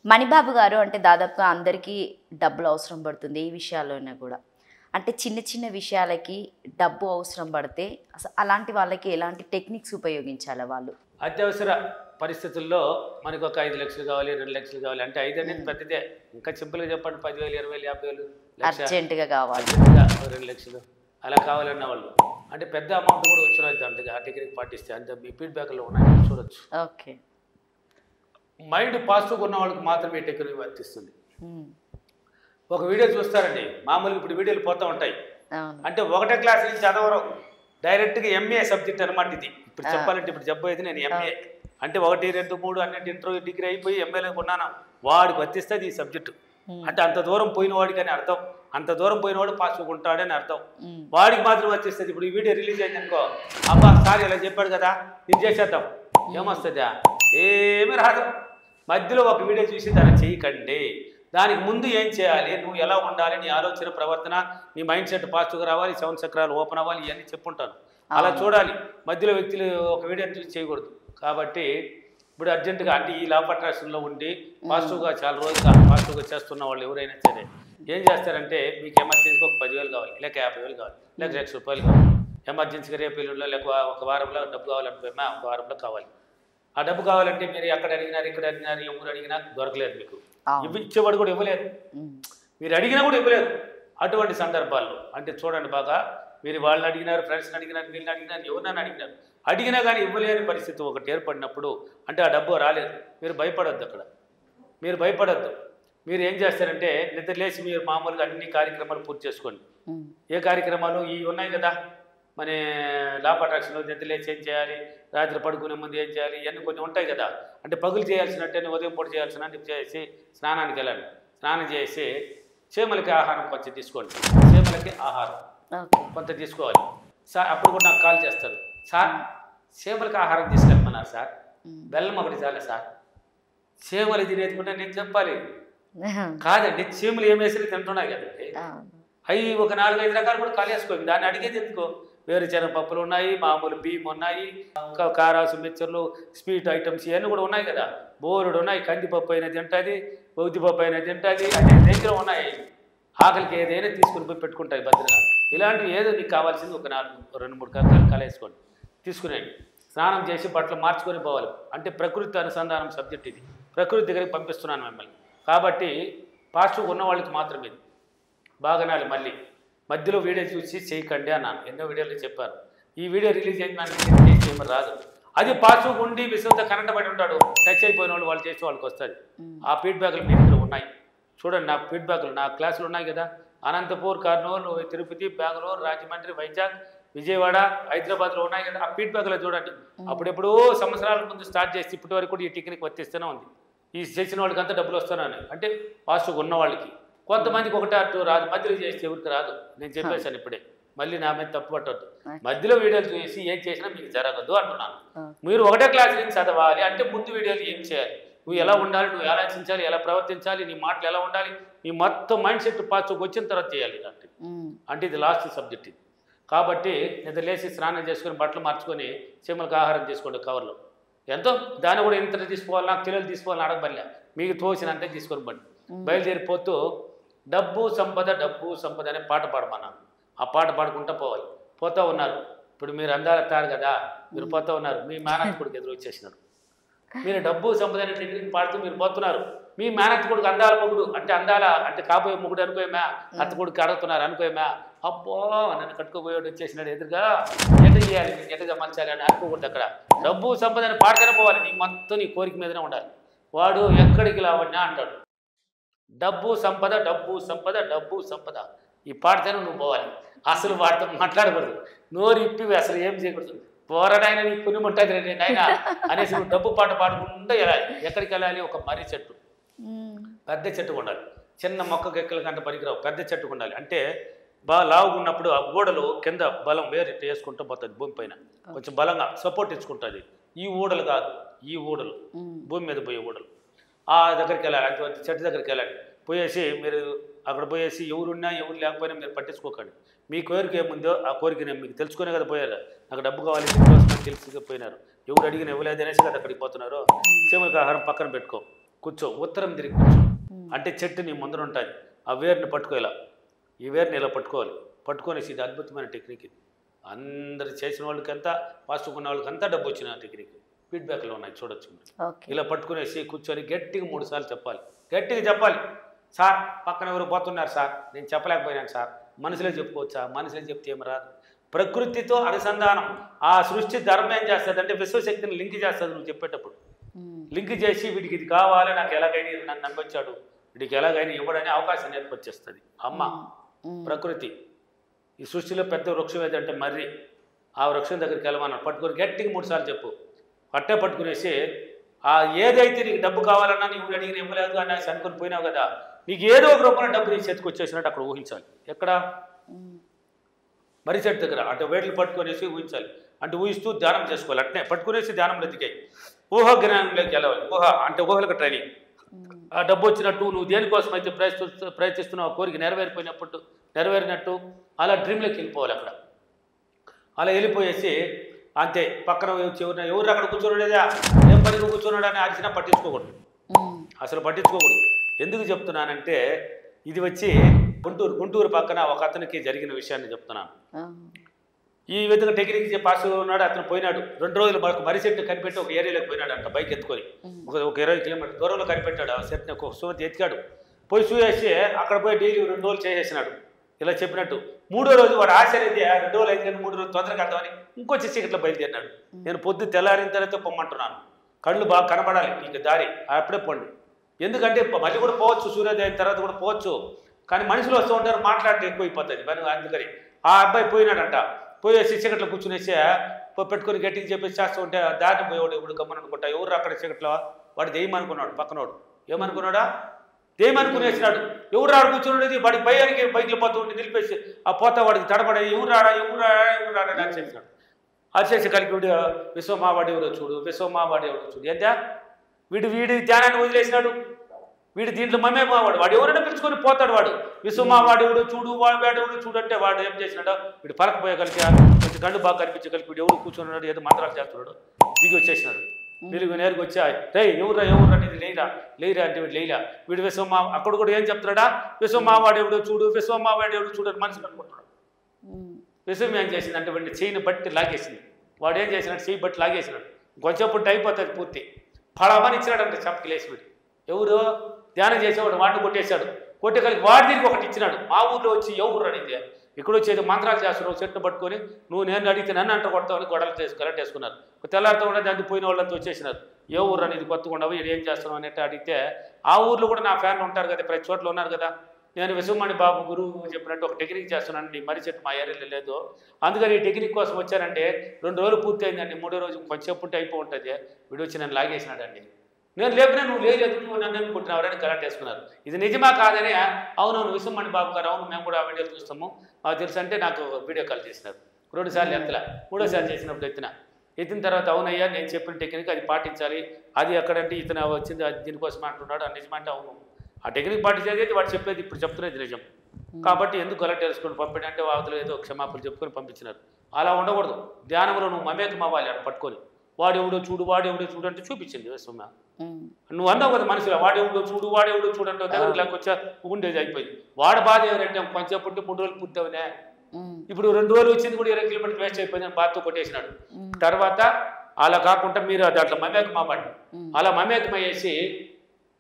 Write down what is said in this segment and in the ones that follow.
మణిబాబు గారు అంటే దాదాపుగా అందరికీ డబ్బులు అవసరం పడుతుంది ఈ విషయాల్లోనే కూడా. అంటే చిన్న చిన్న విషయాలకి డబ్బు అవసరం పడితే అసలు అలాంటి వాళ్ళకి ఎలాంటి టెక్నిక్స్ ఉపయోగించాలా వాళ్ళు? అత్యవసర పరిస్థితుల్లో మనకు ఒక 5 లక్షలు కావాలి, 2 లక్షలు కావాలి అంటే 5 అనేది పెద్దదే. ఇంకా సింపుల్గా చెప్పండి 10,000, 20,000, 50,000, లక్ష అర్జెంటుగా కావాలి, అర్జెంటుగా 2 లక్షలు అలా కావాలన్న వాళ్ళు అంటే పెద్ద అమౌంట్ కూడా వచ్చినది అంతగా ఆ టెక్నిక్ పాటిస్తే అంత మీ ఫీడ్బ్యాక్లో ఉన్నాయి చూడొచ్చు. ఓకే. మైండ్ పాజిటివ్గా ఉన్న వాళ్ళకి మాత్రమే ఈ టెక్నిక్ వర్తిస్తుంది. ఒక వీడియో చూస్తారండి, మామూలుగా ఇప్పుడు వీడియోలు పోతూ ఉంటాయి అంటే 1వ క్లాస్ నుంచి చదవరు, డైరెక్ట్గా ఎంఏ సబ్జెక్ట్ అనమాట ఇది. ఇప్పుడు చెప్పాలంటే ఇప్పుడు చెప్పేది నేను ఎంఏ అంటే 1, 2, 3 అన్నింటి ఇంటర్వ్యూ డిగ్రీ అయిపోయి ఎంఏలో ఉన్నాను, వాడికి వర్తిస్తుంది ఈ సబ్జెక్టు. అంటే అంత దూరం పోయిన వాడికి అని అర్థం, అంత దూరం పోయినవాడు పాజిటివ్గా ఉంటాడని అర్థం, వాడికి మాత్రం వచ్చేస్తుంది. ఇప్పుడు ఈ వీడియో రిలీజ్ అయింది అనుకో, అబ్బా సార్ ఇలా చెప్పాడు కదా ఇది చేసేద్దాం, ఏమొస్తుందా? ఏమీ రాదు. మధ్యలో ఒక వీడియో చూసి దాన్ని చేయకండి, దానికి ముందు ఏం చేయాలి, నువ్వు ఎలా ఉండాలి, నీ ఆలోచన ప్రవర్తన, నీ మైండ్ సెట్ పాజిటివ్గా రావాలి, 7 చక్రాలు ఓపెన్ అవ్వాలి, ఇవన్నీ చెప్పుంటాను. అలా చూడాలి. మధ్యలో వ్యక్తులు ఒక వీడియోని చూసి చేయకూడదు. కాబట్టి ఇప్పుడు అర్జెంటుగా అంటే ఈ లా ఆఫ్ అట్రాక్షన్లో ఉండి పాజిటివ్గా చాలా రోజుగా పాజిటివ్గా చేస్తున్న వాళ్ళు ఎవరైనా సరే ఏం చేస్తారంటే, మీకు ఎమర్జెన్సీగా ఒక 10,000 కావాలి, లేక 50,000 కావాలి, లేక 1,00,000 రూపాయలు కావాలి, ఎమర్జెన్సీగా రేపు ఎల్లుండిలో లేక ఒక వారంలో డబ్బు కావాలనుకోమా, ఒక వారంలో కావాలి. ఆ డబ్బు కావాలంటే మీరు ఎక్కడ అడిగినారు, ఇక్కడ అడిగినారు, ఎవరు అడిగినా దొరకలేదు, మీకు ఇచ్చేవాడు కూడా ఇవ్వలేదు, మీరు అడిగినా కూడా ఇవ్వలేదు. అటువంటి సందర్భాల్లో అంటే చూడండి బాగా, మీరు వాళ్ళని అడిగినారు, ఫ్రెండ్స్ని అడిగినారు, వీళ్ళని అడిగినారు, ఎవరినైనా అడిగినారు, అడిగినా కానీ ఇవ్వలేని పరిస్థితి ఒకటి ఏర్పడినప్పుడు అంటే ఆ డబ్బు రాలేదు, మీరు భయపడొద్దు. అక్కడ మీరు భయపడొద్దు. మీరు ఏం చేస్తారంటే నిద్రలేసి మీరు మామూలుగా అన్ని కార్యక్రమాలు పూర్తి చేసుకోండి. ఏ కార్యక్రమాలు ఇవి ఉన్నాయి కదా, మన లా ఆఫ్ అట్రాక్షన్లో నిద్రలేసి ఏం చేయాలి, రాత్రి పడుకునే ముందు ఏం చేయాలి, ఇవన్నీ కొన్ని ఉంటాయి కదా. అంటే పగులు చేయాల్సినట్టే ఉదయం పూట చేయాల్సినట్టు చేసి స్నానానికి వెళ్ళండి, స్నానం చేసి చీమలకి ఆహారం కొంచెం తీసుకోండి, చీమలకి ఆహారం కొంత తీసుకోవాలి. సార్ అప్పుడు కూడా నాకు కాల్ చేస్తారు, సార్ చీమలకి ఆహారం తీసుకెళ్ళమన్నారు సార్, బెల్లం ఒకటి చాలే సార్, చీమలు తినేసుకుంటే నేను చెప్పాలి కాదండి, చీమలు ఏమేసి తింటున్నాయి కదండి, అవి ఒక 4-5 రకాలు కూడా కాలేసుకోండి. దాన్ని అడిగేది ఎందుకో, వేరుశనగ పప్పులు ఉన్నాయి, మామూలు బియ్యం ఉన్నాయి, కారాసు మిక్చర్లు స్వీట్ ఐటమ్స్ ఇవన్నీ కూడా ఉన్నాయి కదా, బోరుడు ఉన్నాయి, కందిపప్పు అయినా తింటుంది, ఉద్దిపప్పు అయినా తింటుంది, అంటే దగ్గర ఉన్నాయి. ఆకలికి ఏదైనా తీసుకుని పోయి పెట్టుకుంటాయి భద్రగా. ఇలాంటివి ఏదో నీకు కావాల్సింది ఒక 2-3 రకాలు కలేసుకోండి, తీసుకునేయండి. స్నానం చేసి బట్టలు మార్చుకొని పోవాలి. అంటే ప్రకృతి అనుసంధానం సబ్జెక్ట్ ఇది, ప్రకృతి దగ్గరికి పంపిస్తున్నాను మిమ్మల్ని. కాబట్టి పాజిటివ్గా ఉన్న వాళ్ళకి మాత్రమే ఇది బాగానాలి. మళ్ళీ మధ్యలో వీడియో చూసి చేయకండి అన్నాను, ఎన్నో వీడియోలు చెప్పాను. ఈ వీడియో రిలీజ్ అయిన దానికి చేయమని రాదు. అది పాజిటివ్గా ఉండి విశ్వంతో కరెంట్ పడి ఉంటాడు, టచ్ అయిపోయిన వాళ్ళు వాళ్ళు చేసే వాళ్ళకి వస్తుంది. ఆ ఫీడ్బ్యాక్లు మీ దగ్గర ఉన్నాయి చూడండి. నా ఫీడ్బ్యాక్లు నా క్లాసులు ఉన్నాయి కదా, అనంతపూర్, కర్నూలు, తిరుపతి, బెంగళూరు, రాజమండ్రి, వైజాగ్, విజయవాడ, హైదరాబాద్లో ఉన్నాయి కదా, ఆ ఫీడ్బ్యాక్లో చూడండి. అప్పుడెప్పుడో సంవత్సరాల ముందు స్టార్ట్ చేసి ఇప్పటి వరకు కూడా ఈ టెక్నిక్ వర్తిస్తూనే ఉంది. ఈ చేసిన వాళ్ళకి అంతా డబ్బులు వస్తున్నాయి అంటే పాజిటివ్గా ఉన్న వాళ్ళకి. కొంతమందికి 1-2 రాదు, మధ్యలో చేస్తే ఎవరికి రాదు. నేను చెప్పేశాను ఇప్పుడే, మళ్ళీ నా మీద తప్పు పట్టద్దు. మధ్యలో వీడియోలు చూసి ఏం చేసినా మీకు జరగదు అంటున్నాను. మీరు 1వ క్లాస్ నుంచి చదవాలి అంటే ముందు వీడియోలు ఏం చేయాలి, నువ్వు ఎలా ఉండాలి, నువ్వు ఎలా ఆలోచించాలి, ఎలా ప్రవర్తించాలి, నీ మాటలు ఎలా ఉండాలి, నీ మొత్తం మైండ్ సెట్ పాజిటివ్గా వచ్చిన తర్వాత చేయాలి ఇలాంటి. అంటే ఇది లాస్ట్ సబ్జెక్ట్ ఇది. కాబట్టి నిద్రలేసి స్నానం చేసుకొని బట్టలు మార్చుకొని చీమలకు ఆహారం తీసుకోండి కవర్లో. ఎంతో దాన్ని కూడా ఇంత తీసుకోవాలి, నాకు తెలియదు తీసుకోవాలని అడగబల్లే, మీకు తోచినంతే తీసుకొని బండి బయలుదేరిపోతూ డబ్బు సంపద డబ్బు సంపద అనే పాట పాడమన్నాను. ఆ పాట పాడుకుంటూ పోవాలి. పోతూ ఉన్నారు. ఇప్పుడు మీరు అందాల తారు కదా, మీరు పోతూ ఉన్నారు, మీ మేనత్ కొడుకు ఎదురు వచ్చేసినారు. మీరు డబ్బు సంపద అనే టెక్నిక్ పాడుతూ మీరు పోతున్నారు. మీ మేనత్ కొడుకు అందాల మొగుడు అంటే అందాల అంటే కాబోయే మొగుడు అనుకోమా, అత్త కొడుకు అడుగుతున్నారు అనుకోమా, అబ్బో నన్ను కట్టుకోబోయేవాడు వచ్చేసినాడు ఎదురుగా, ఎట చేయాలి, ఎటగా మలచాలి అని అనుకోకూడదు. అక్కడ డబ్బు సంపద అని పాడుతూనే పోవాలి. నీ మొత్తం నీ కోరిక మీదనే ఉండాలి. వాడు ఎక్కడికి లావన్నా అంటాడు, డబ్బు సంపద డబ్బు సంపద డబ్బు సంపద ఈ పాడితేనే నువ్వు పోవాలి. అసలు వాడితో మాట్లాడకూడదు, నోరు ఇప్పి అసలు ఏం చేయకూడదు. పోరాడైనా నీకు పుణ్యం ఉంటుంది రండి నాయన అనేసి నువ్వు డబ్బు పాట పాడుకుంటూ వెళ్ళాలి. ఎక్కడికి వెళ్ళాలి, ఒక మర్రి చెట్టు, పెద్ద చెట్టు ఉండాలి. చిన్న మొక్కకు ఎక్కల కంటే పనికిరావు, పెద్ద చెట్టు ఉండాలి. అంటే బాగా లావుగా ఉన్నప్పుడు ఆ ఊడలు కింద బలం వేరు వేసుకుంటూ పోతుంది, భూమి పైన కొంచెం బలంగా సపోర్ట్ ఇచ్చుకుంటుంది. ఈ ఊడలు కాదు, ఈ ఊడలు భూమి మీద పోయే ఊడలు. ఆ దగ్గరికి వెళ్ళాలి, అటువంటి చెట్టు దగ్గరికి వెళ్ళాలి. పోయేసి మీరు అక్కడ పోయేసి ఎవరున్నా ఎవరు లేకపోయినా మీరు పట్టించుకోకండి. మీ కోరిక ఏముందో ఆ కోరిక నేను మీకు తెలుసుకునే కదా పోయారు. నాకు డబ్బు కావాలి మీకోసం తెలిసిపోయినారు, ఎవరు అడిగిన ఇవ్వలేదు అనేసి కదా అక్కడికి పోతున్నారు. చీమలకు ఆహారం పక్కన పెట్టుకో, కూర్చో, ఉత్తరం తిరిగి కూర్చో. అంటే చెట్టు నీ ముందర ఉంటుంది, ఆ వేరుని పట్టుకోవాలి, ఈ వేరుని ఇలా పట్టుకోవాలి. పట్టుకొనేసి ఇది అద్భుతమైన టెక్నిక్. ఇది అందరు చేసిన వాళ్ళకంతా పాజిటివ్ ఉన్న వాళ్ళకంతా డబ్బు వచ్చిన టెక్నిక్. ఫీడ్బ్యాక్లో ఉన్నాయి, చూడొచ్చు. ఇలా పట్టుకునేసి కూర్చొని గట్టిగా 3 సార్లు చెప్పాలి. గట్టిగా చెప్పాలి. సార్ పక్కన ఎవరు పోతున్నారు సార్, నేను చెప్పలేకపోయినాను సార్. మనసులో చెప్పుకోవచ్చా? మనసులో చెప్తే ఏమి రాదు. ప్రకృతితో అనుసంధానం. ఆ సృష్టి ధర్మం ఏం చేస్తుంది అంటే విశ్వశక్తిని లింక్ చేస్తుంది. నువ్వు చెప్పేటప్పుడు లింక్ చేసి వీడికి ఇది కావాలి, నాకు ఎలాగైనా నన్ను నమ్మొచ్చాడు, వీడికి ఎలాగైనా ఇవ్వడనే అవకాశం ఏర్పరిచేస్తుంది అమ్మ ప్రకృతి. ఈ సృష్టిలో పెద్ద వృక్షం ఏదంటే మర్రి. ఆ వృక్షం దగ్గరికి వెళ్ళమన్నాడు. పట్టుకొని గట్టిగా 3 సార్లు చెప్పు. పట్టే పట్టుకునేసి ఆ ఏదైతే నీకు డబ్బు కావాలన్నా నీకు అడిగిన ఇవ్వలేదు అని అనుకుని పోయినావు కదా, నీకు ఏదో ఒక రూపంలో డబ్బు నీ చేతికి వచ్చేసినట్టు అక్కడ ఊహించాలి. ఎక్కడ? మర్రి చెట్టు దగ్గర. అంటే వేట్లు పట్టుకొనేసి ఊహించాలి. అంటే ఊహిస్తూ ధ్యానం చేసుకోవాలి. అట్నే పట్టుకునేసి ధ్యానంలో దిగాయి. ఊహాజ్ఞానంలోకి వెళ్ళవాలి. ఊహ అంటే ఊహలకు ట్రైనింగ్. ఆ డబ్బు వచ్చినట్టు నువ్వు దేనికోసం అయితే ప్రయత్నిస్తున్నావు, కోరిక నెరవేరినట్టు అలా డ్రీమ్లోకి వెళ్ళిపోవాలి. అక్కడ అలా వెళ్ళిపోయేసి అంతే. పక్కన ఎవరు అక్కడ కూర్చోలేదా, ఏం పనికి కూర్చున్నాడు అని అరిచినా పట్టించుకోకూడదు, అసలు పట్టించుకోకూడదు. ఎందుకు చెప్తున్నానంటే ఇది వచ్చి గుంటూరు పక్కన ఒక అతనికి జరిగిన విషయాన్ని చెప్తున్నాను. ఈ విధంగా టెక్నిక్ పాస్ ఉన్నాడు. అతను పోయినాడు. 2 రోజులు మర్రి చెట్టు కనిపెట్టి ఒక ఏరియాలోకి పోయినాడు అంట, బైక్ ఎత్తుకొని. ఒక 20 కిలోమీటర్ దూరంలో కనిపెట్టాడు. ఆ చెట్టుని ఒక సువతి ఎత్తికాడు. పోయి చూసేసి అక్కడ పోయి డైలీ 2 రోజులు చేసేసినాడు ఇలా చెప్పినట్టు. 3వ రోజు వాడు ఆశ్చర్యతే 2 రోజులు అయితే 3 రోజులు తొందరగా వెళ్దామని ఇంకొచ్చి చీకట్లో బయలుదేరినాడు. నేను పొద్దు తెల్లారిన తర్వాత పొమ్మంటున్నాను, కళ్ళు బాగా కనబడాలి, ఇంక దారి అప్పుడే పోండి. ఎందుకంటే మళ్ళీ కూడా పోవచ్చు, సూర్యోదయం తర్వాత కూడా పోవచ్చు. కానీ మనుషులు వస్తూ ఉంటారు, మాట్లాడితే ఎక్కువైపోతుంది పని. అందుకని ఆ అబ్బాయి పోయినాడంట. పోయేసి చీకట్లో కూర్చునేసి పెట్టుకొని గట్టిగా చెప్పేసి చేస్తూ ఉంటే దారిని పోయేవాడు ఎవడు గమ్మని అనుకుంటా. ఎవరు అక్కడ చీకట్లో? వాడు దెయ్యమనుకున్నాడు. పక్కనోడు ఏమనుకున్నాడా? దెయ్యమనుకునేసినాడు. ఎవరు రాడు కూర్చున్నది వాడి భయానికి బైక్లో పోతూ ఉండి నిలిపేసి ఆ పోతా వాడికి తడబడే ఎవరు రాడా అని చేసినాడు. అరిచేసి కలిపి వీడు విశ్వమావాడు ఎవరో చూడు, విశ్వమావాడు ఎవరో చూడు. ఎంత వీడి ధ్యానాన్ని వదిలేసినాడు. వీడు దీంట్లో మమ్మేవాడు. వాడు ఎవరైనా పిలుచుకొని పోతాడు. వాడు విశ్వమావాడేవుడు చూడు, వాడేవుడు చూడు అంటే వాడు ఏం చేసినాడు, వీడు పలకపోయే కలిసి కొంచెం కళ్ళు బాగా కనిపించే కలిపి వీడు ఎవరు కూర్చున్నాడు, ఏదో మంత్రాలు చేస్తున్నాడు. దిగి వచ్చేసినాడు. వీళ్ళు నేరుగా వచ్చా, రే ఎవరు అనేది లేరా అంటే వీడు లేలా. వీడు అక్కడ కూడా ఏం చెప్తున్నాడా, విశ్వమావాడేవుడు చూడు, విశ్వమావాడేవుడు చూడు అని మనిషి అనుకుంటున్నాడు. విశ్వం ఏం చేసింది అంటే వీడిని చెయ్యిని బట్టి లాగేసింది. వాడు ఏం చేసినాడు, చెయ్యి బట్టి లాగేసినాడు. కొంచెంప్పుడు అయిపోతుంది పూర్తి. ఫలామని ఇచ్చినాడు అంటే చంపకిలేసి వీడు. ఎవరు ధ్యానం చేసేవాడు వాడిని కొట్టేశాడు. కొట్టేకలికి వాడి దీనికి ఒకటి ఇచ్చినాడు. మా ఊళ్ళో వచ్చి ఎవరు అనేది ఇక్కడ వచ్చేది మంత్రాలు చేస్తున్నావు, చెట్టు పట్టుకొని నువ్వు నేను అడిగితే నన్ను అంట కొడతావని గొడవలు కరెక్ట్ చేసుకున్నారు. తెల్లారితో కూడా దాన్ని పోయిన వాళ్ళంతా వచ్చేసినారు. ఏ ఊరు అనేది కొత్తగా ఉండవు, ఇది ఏం చేస్తున్నావు అనేట్టు అడిగితే ఆ ఊర్లో కూడా నా ఫ్యాన్లు ఉంటారు కదా, ప్రతి చోట్ల ఉన్నారు కదా. నేను విశ్వమణి బాబు గురువు చెప్పినట్టు ఒక టెక్నిక్ చేస్తున్నానండి, మర్రి చెట్టు మా ఏరియాలో లేదు, అందుకని ఈ టెక్నిక్ కోసం వచ్చానంటే 2 రోజులు పూర్తి అయిందండి. 3వ రోజు కొంచెం పుట్టి అయిపోయి ఉంటుంది. వీడు వచ్చి నన్ను లాగేసినాడండి. నేను లేపినా నువ్వు లేదు, నువ్వు నన్ను అనుకుంటున్నావు అని కరెక్ట్ వేసుకున్నారు. ఇది నిజమా కాదని, అవునవును విశ్వమణి బాబు గారు, అవును మేము కూడా ఆ వీడియోలు చూస్తాము, మాకు తెలుసు అంటే నాకు వీడియో కాల్ చేసినారు. 2 సార్లు ఎత్తలా, 3వ సారి చేసినప్పుడు ఎత్తిన తర్వాత అవునయ్యా నేను చెప్పిన టెక్నిక్ అది పాటించాలి, అది ఎక్కడంటే ఇతను వచ్చింది అది దీనికోసం అంటున్నాడు, అది నిజమంటే అవును ఆ టెక్నిక్ పాటించేది వాడు చెప్పేది ఇప్పుడు చెప్తున్నది నిజం కాబట్టి ఎందుకు కలెక్ట్ చేసుకొని పంపండి అంటే అవతల ఏదో క్షమాపణలు చెప్పుకొని పంపించినారు. అలా ఉండకూడదు. ధ్యానంలో నువ్వు మమేకం అవ్వాలి. అక్కడ పట్టుకొని వాడెవడో చూడు అంటే చూపించింది విశ్వమ్మ. నువ్వు అన్నావు కదా మనసులో వాడెవడో చూడు అంటే దగ్గరికి లేకొచ్చా ఉండేది అయిపోయింది. వాడు బాధ ఎవరంటే కొంచెం పుట్టి 3 రోజులు పుట్టావునే, ఇప్పుడు 2 రోజులు వచ్చింది కూడా 20 కిలోమీటర్లు వేస్ట్ అయిపోయిందని బాధతో కొట్టేసినాడు. తర్వాత అలా కాకుండా మీరు దాంట్లో మమేకం అవ్వండి. అలా మమేకం అయ్యేసి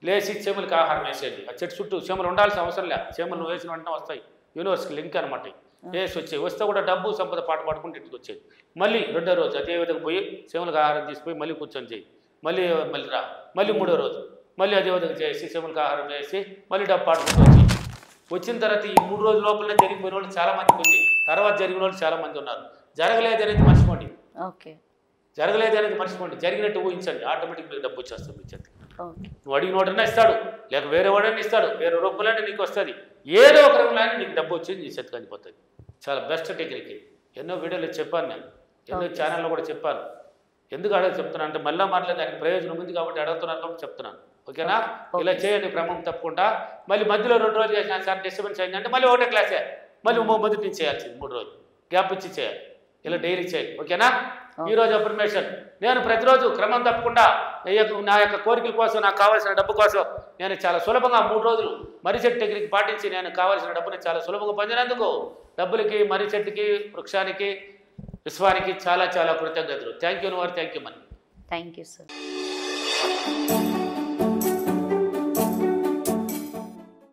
లేచి చెములకి ఆహారం వేసేది. ఆ చెట్టు చుట్టూ చెములు ఉండాల్సిన అవసరం లేదు. చెములు నువ్వు వేసిన వెంటనే వస్తాయి. యూనివర్స్కి లింక్ అనమాట. వేసి వచ్చాయి. వస్తే కూడా డబ్బు సంపద పాట పాడుకుంటూ ఇంటికి వచ్చేది. మళ్ళీ 2వ రోజు అదే విధంగా పోయి చెములకు ఆహారం తీసిపోయి మళ్ళీ కూర్చొని చేయి. మళ్ళీ రా. మళ్ళీ 3వ రోజు మళ్ళీ అదే విధంగా చేసి చెములకు ఆహారం వేసి మళ్ళీ డబ్బు పాడుకుంటూ వచ్చి వచ్చిన తర్వాత ఈ 3 రోజుల లోపలనే జరిగిపోయిన వాళ్ళు చాలామందికి ఉంది. తర్వాత జరిగిన వాళ్ళు చాలామంది ఉన్నారు. జరగలేదు అనేది మర్చిపోండి. జరగలేదు అనేది మర్చిపోండి. జరిగినట్టు ఊహించండి. ఆటోమేటిక్ మీకు డబ్బు వచ్చేస్తుంది మీ చేతికి. నువ్వు అడిగిన వాడన్నా ఇస్తాడు, లేక వేరే వాడన్నా ఇస్తాడు, వేరే రూపంలోనే నీకు వస్తుంది. ఏదో ఒక రకంలో నీకు డబ్బు వచ్చి నీ చేతికి అందిపోతుంది. చాలా బెస్ట్ టెక్నిక్. ఎన్నో వీడియోలో చెప్పాను, నేను ఎన్నో ఛానల్లో కూడా చెప్పాను. ఎందుకు చెప్తున్నాను అంటే మళ్ళీ దానికి ప్రయోజనం ఉంది కాబట్టి అడుగుతున్నాను కాబట్టి చెప్తున్నాను. ఓకేనా? ఇలా చేయండి క్రమం తప్పకుండా. మళ్ళీ మధ్యలో 2 రోజులు చేసిన సార్ డిస్టర్బెన్స్ అయిందంటే మళ్ళీ ఒకటే క్లాసే, మళ్ళీ మొదటి నుంచి చేయాల్సింది. 3 రోజులు గ్యాప్ ఇచ్చి చేయాలి. ఇలా డైలీ చేయండి. ఓకేనా? ఈరోజు అఫర్మేషన్. నేను ప్రతిరోజు క్రమం తప్పకుండా నా యొక్క కోరికల కోసం, నాకు కావాల్సిన డబ్బు కోసం నేను చాలా సులభంగా 3 రోజులు మర్రి చెట్టు టెక్నిక్ పాటించి నేను కావాల్సిన డబ్బుని చాలా సులభంగా పొందినందుకు డబ్బులకి, మర్రి చెట్టుకి, వృక్షానికి, విశ్వానికి చాలా చాలా కృతజ్ఞతలు. Thank you. Thank you money. Thank you sir.